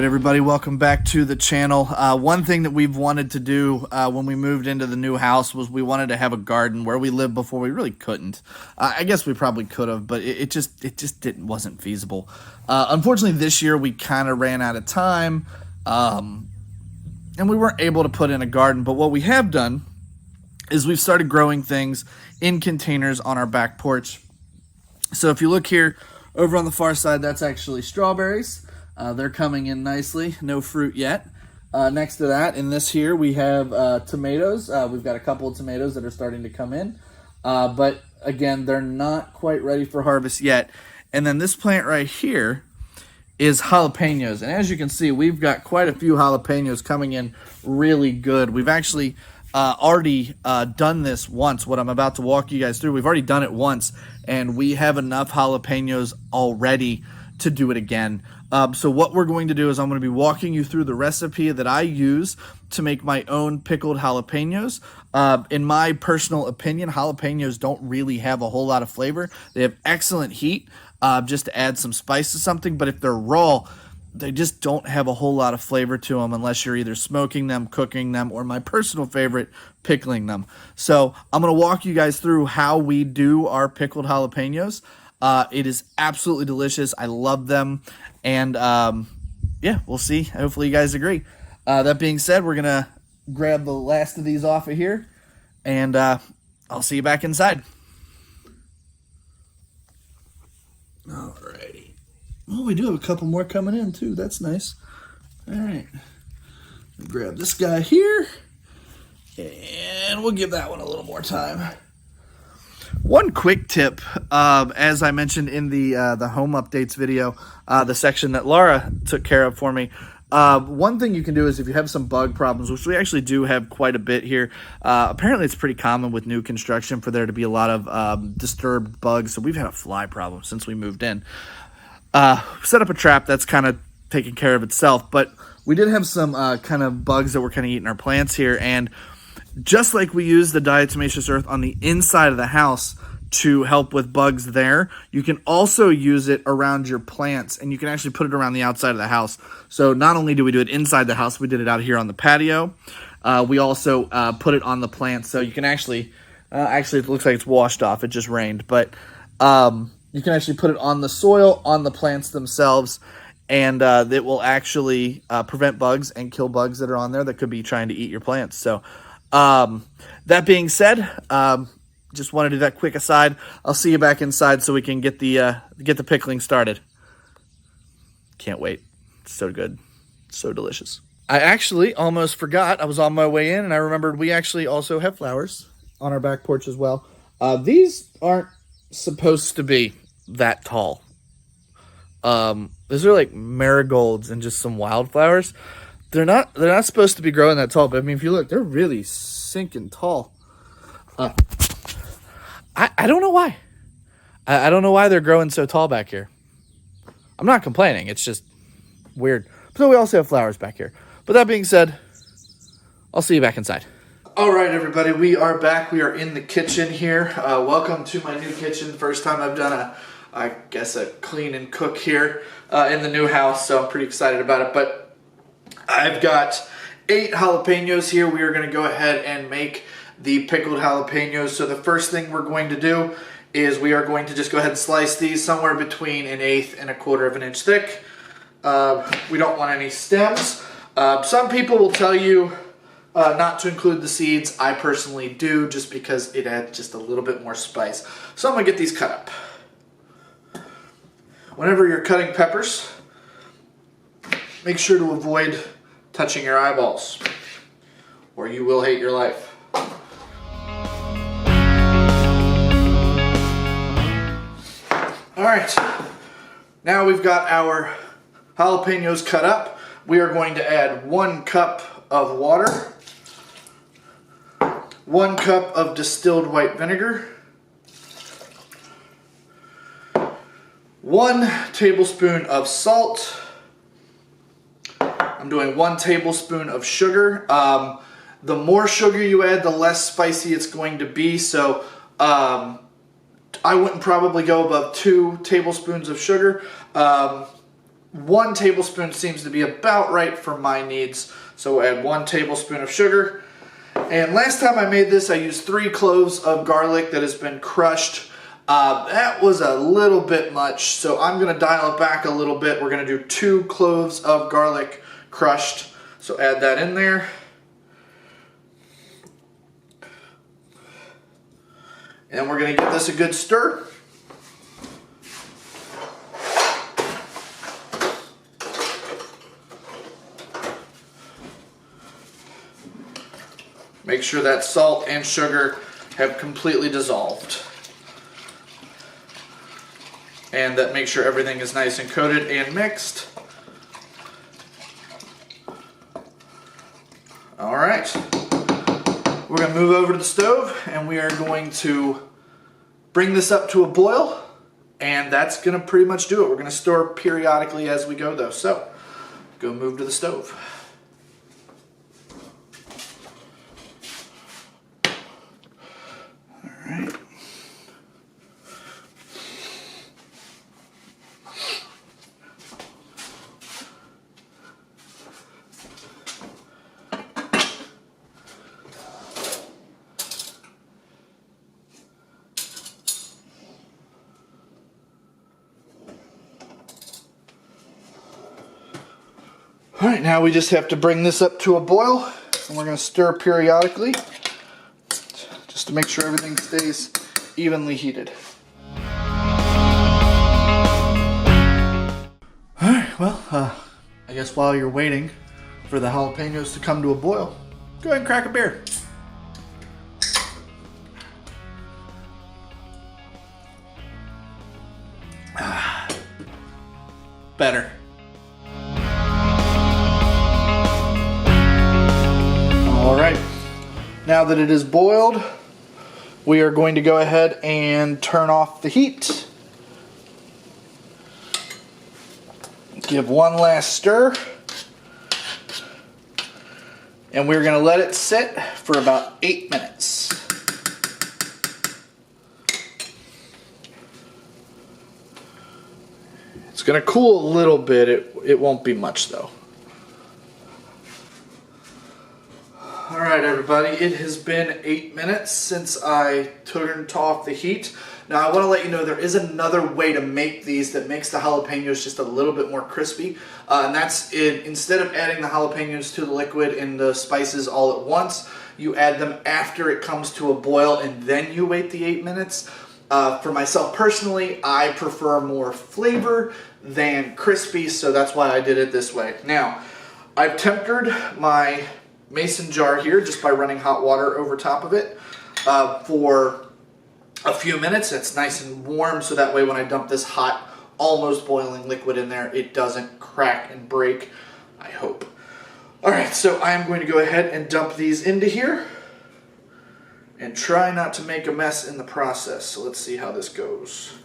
right, everybody, welcome back to the channel. One thing that we've wanted to do when we moved into the new house was we wanted to have a garden. Where we lived before, we really couldn't. I guess we probably could have, but it wasn't feasible. Unfortunately, this year we kind of ran out of time, and we weren't able to put in a garden. But what we have done is we've started growing things in containers on our back porch. So if you look here over on the far side, that's actually strawberries. They're coming in nicely. No fruit yet. Next to that, in this here, we have tomatoes. We've got a couple of tomatoes that are starting to come in. But again, they're not quite ready for harvest yet. And then this plant right here is jalapeños. And as you can see, we've got quite a few jalapeños coming in really good. We've actually already done this once. What I'm about to walk you guys through, we've already done it once. And we have enough jalapeños already to do it again. So what we're going to do is I'm going to be walking you through the recipe that I use to make my own pickled jalapeños. In my personal opinion, jalapeños don't really have a whole lot of flavor. They have excellent heat just to add some spice to something, but if they're raw, they just don't have a whole lot of flavor to them unless you're either smoking them, cooking them, or my personal favorite, pickling them. So I'm going to walk you guys through how we do our pickled jalapeños. It is absolutely delicious. I love them. And yeah, we'll see. Hopefully you guys agree. That being said, we're going to grab the last of these off of here. And I'll see you back inside. Alrighty. Oh, we do have a couple more coming in too. That's nice. All right. Grab this guy here. And we'll give that one a little more time. One quick tip, as I mentioned in the home updates video, the section that Laura took care of for me, one thing you can do is if you have some bug problems, which we actually do have quite a bit here, apparently it's pretty common with new construction for there to be a lot of disturbed bugs. So we've had a fly problem since we moved in. Set up a trap that's kind of taken care of itself, but we did have some kind of bugs that were kind of eating our plants here, and just like we use the diatomaceous earth on the inside of the house to help with bugs there, you can also use it around your plants, and you can actually put it around the outside of the house. So not only do we do it inside the house, we did it out here on the patio. We also put it on the plants, so you can actually it looks like it's washed off. It just rained, but you can actually put it on the soil, on the plants themselves, and it will actually prevent bugs and kill bugs that are on there that could be trying to eat your plants. So that being said, just want to do that quick aside. I'll see you back inside so we can get the pickling started. Can't wait. It's so good. So delicious. I actually almost forgot. I was on my way in and I remembered we actually also have flowers on our back porch as well. These aren't supposed to be that tall. Those are like marigolds and just some wildflowers. They're not supposed to be growing that tall, but I mean, if you look, they're really sinking tall. I don't know why. I don't know why they're growing so tall back here. I'm not complaining. It's just weird. So we also have flowers back here. But that being said, I'll see you back inside. All right, everybody, we are back. We are in the kitchen here. Welcome to my new kitchen. First time I've done a clean and cook here in the new house, so I'm pretty excited about it. But I've got 8 jalapeños here. We are going to go ahead and make the pickled jalapeños. So the first thing we're going to do is we are going to just go ahead and slice these somewhere between 1/8 and 1/4 of an inch thick. We don't want any stems. Some people will tell you not to include the seeds. I personally do, just because it adds just a little bit more spice. So I'm going to get these cut up. Whenever you're cutting peppers, make sure to avoid touching your eyeballs, or you will hate your life. All right, now we've got our jalapeños cut up. We are going to add 1 cup of water, 1 cup of distilled white vinegar, 1 tablespoon of salt. I'm doing 1 tablespoon of sugar. The more sugar you add, the less spicy it's going to be. So I wouldn't probably go above 2 tablespoons of sugar. 1 tablespoon seems to be about right for my needs. So we'll add 1 tablespoon of sugar. And last time I made this, I used 3 cloves of garlic that has been crushed. That was a little bit much, so I'm going to dial it back a little bit. We're going to do 2 cloves of garlic crushed. So add that in there. And we're going to give this a good stir. Make sure that salt and sugar have completely dissolved. And that make sure everything is nice and coated and mixed. All right. We're going to move over to the stove and we are going to bring this up to a boil, and that's going to pretty much do it. We're going to stir periodically as we go though. So go move to the stove. All right. All right, now we just have to bring this up to a boil, and we're going to stir periodically just to make sure everything stays evenly heated. All right, well, I guess while you're waiting for the jalapenos to come to a boil, go ahead and crack a beer. Better. All right, now that it is boiled, we are going to go ahead and turn off the heat. Give one last stir. And we're going to let it sit for about 8 minutes. It's going to cool a little bit. It won't be much though. Alright everybody, it has been 8 minutes since I turned off the heat. Now I want to let you know there is another way to make these that makes the jalapenos just a little bit more crispy. And that's it. Instead of adding the jalapenos to the liquid and the spices all at once, you add them after it comes to a boil and then you wait the 8 minutes. For myself personally, I prefer more flavor than crispy, so that's why I did it this way. Now, I've tempered my mason jar here just by running hot water over top of it for a few minutes. It's nice and warm, so that way when I dump this hot, almost boiling liquid in there, it doesn't crack and break, I hope. Alright, so I am going to go ahead and dump these into here and try not to make a mess in the process. So let's see how this goes.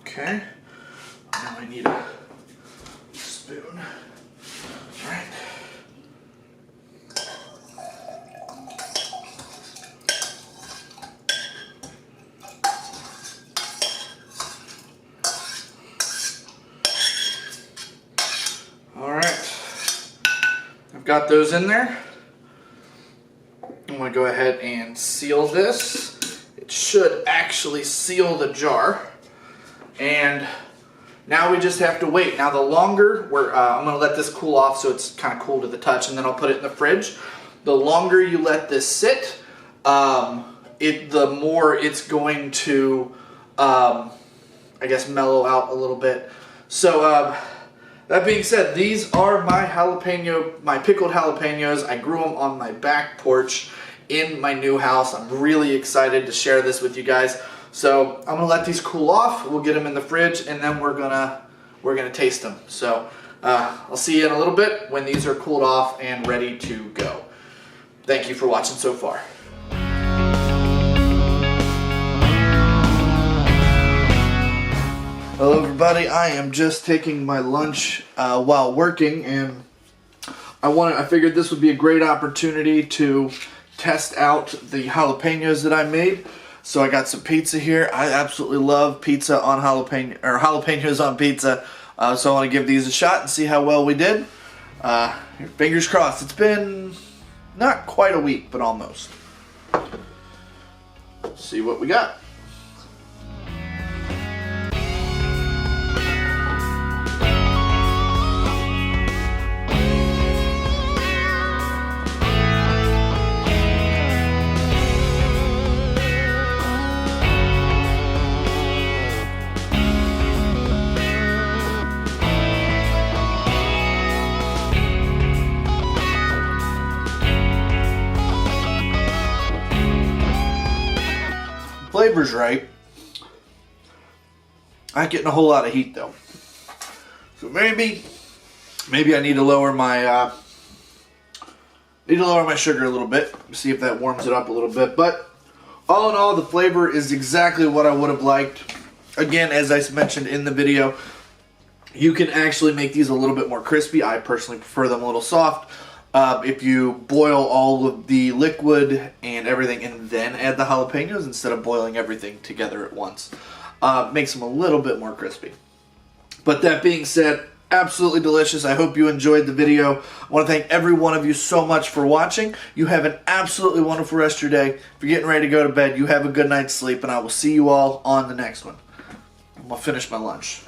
Okay, now I need a spoon. All right. All right, I've got those in there. I'm going to go ahead and seal this. It should actually seal the jar. And now we just have to wait. Now the longer, I'm going to let this cool off so it's kind of cool to the touch, and then I'll put it in the fridge. The longer you let this sit, the more it's going to, I guess, mellow out a little bit. So that being said, these are my pickled jalapenos. I grew them on my back porch in my new house. I'm really excited to share this with you guys. So I'm gonna let these cool off. We'll get them in the fridge, and then we're gonna taste them. So I'll see you in a little bit when these are cooled off and ready to go. Thank you for watching so far. Hello everybody, I am just taking my lunch while working, and I figured this would be a great opportunity to test out the jalapenos that I made. So I got some pizza here. I absolutely love pizza on jalapenos on pizza. So I want to give these a shot and see how well we did. Fingers crossed. It's been not quite a week, but almost. Let's see what we got. Flavor's right. Not getting a whole lot of heat though. So maybe I need to lower my sugar a little bit. See if that warms it up a little bit. But all in all, the flavor is exactly what I would have liked. Again, as I mentioned in the video, you can actually make these a little bit more crispy. I personally prefer them a little soft. If you boil all of the liquid and everything and then add the jalapenos instead of boiling everything together at once, makes them a little bit more crispy. But that being said, absolutely delicious. I hope you enjoyed the video. I want to thank every one of you so much for watching. You have an absolutely wonderful rest of your day. If you're getting ready to go to bed, you have a good night's sleep, and I will see you all on the next one. I'm going to finish my lunch.